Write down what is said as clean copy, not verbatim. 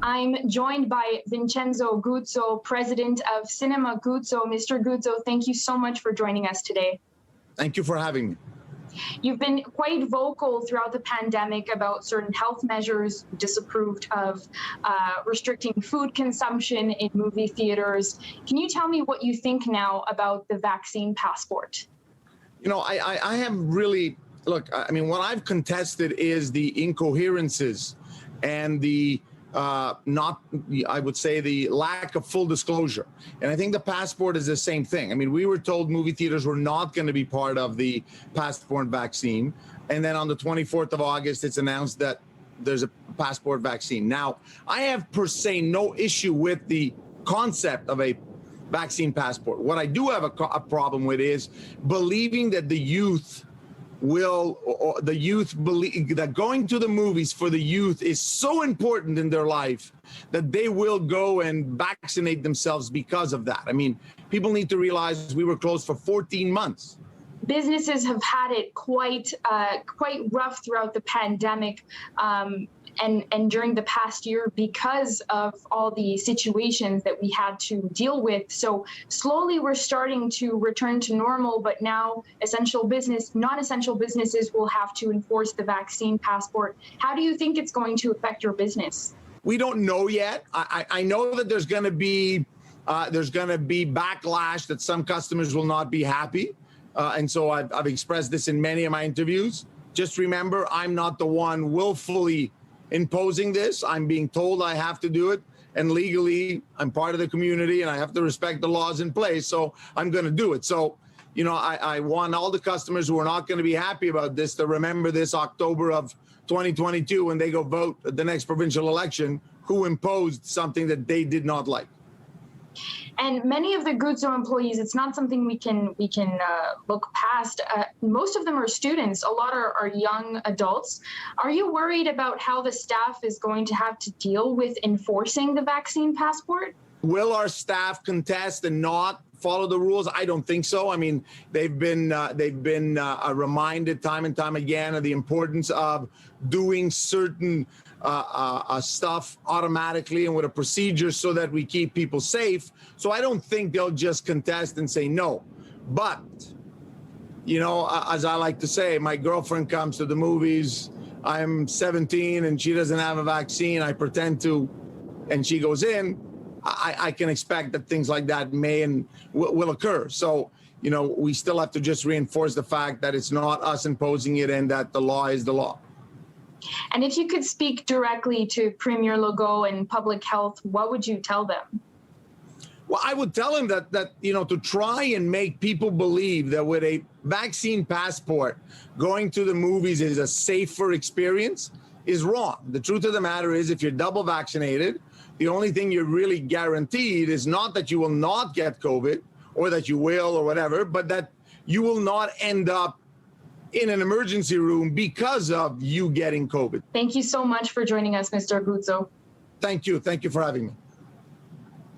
I'm joined by Vincenzo Guzzo, president of Cinemas Guzzo. Mr. Guzzo, thank you so much for joining us today. Thank you for having me. You've been quite vocal throughout the pandemic about certain health measures, disapproved of restricting food consumption in movie theaters. Can you tell me what you think now about the vaccine passport? You know, I have really, look, I mean, what I've contested is the incoherences and the I would say the lack of full disclosure. And I think the passport is the same thing. I mean, we were told movie theaters were not going to be part of the passport vaccine. And then on the 24th of August, it's announced that there's a passport vaccine. Now, I have per se no issue with the concept of a vaccine passport. What I do have a problem with is believing that the youth believe that going to the movies for the youth is so important in their life that they will go and vaccinate themselves because of that. I mean, people need to realize we were closed for 14 months. Businesses have had it quite rough throughout the pandemic and during the past year because of all the situations that we had to deal with. So slowly we're starting to return to normal, but now non-essential businesses will have to enforce the vaccine passport. How do you think it's going to affect your business? We don't know yet. I know that there's going to be backlash, that some customers will not be happy. And so I've expressed this in many of my interviews. Just remember, I'm not the one willfully imposing this. I'm being told I have to do it. And legally, I'm part of the community and I have to respect the laws in place. So I'm going to do it. So, you know, I want all the customers who are not going to be happy about this to remember this October of 2022 when they go vote at the next provincial election, who imposed something that they did not like. And many of the Guzzo employees, it's not something we can look past. Most of them are students. A lot are young adults. Are you worried about how the staff is going to have to deal with enforcing the vaccine passport? Will our staff contest and not follow the rules? I don't think so. I mean, they've been reminded time and time again of the importance of doing certain stuff automatically and with a procedure so that we keep people safe. So I don't think they'll just contest and say no. But, you know, as I like to say, my girlfriend comes to the movies. I'm 17 and she doesn't have a vaccine. I pretend to, and she goes in. I can expect that things like that may and will occur. So, you know, we still have to just reinforce the fact that it's not us imposing it and that the law is the law. And if you could speak directly to Premier Legault and public health, what would you tell them? Well, I would tell him that you know, to try and make people believe that with a vaccine passport, going to the movies is a safer experience is wrong. The truth of the matter is, if you're double vaccinated, the only thing you're really guaranteed is not that you will not get COVID or that you will or whatever, but that you will not end up in an emergency room because of you getting COVID. Thank you so much for joining us, Mr. Guzzo. Thank you. Thank you for having me.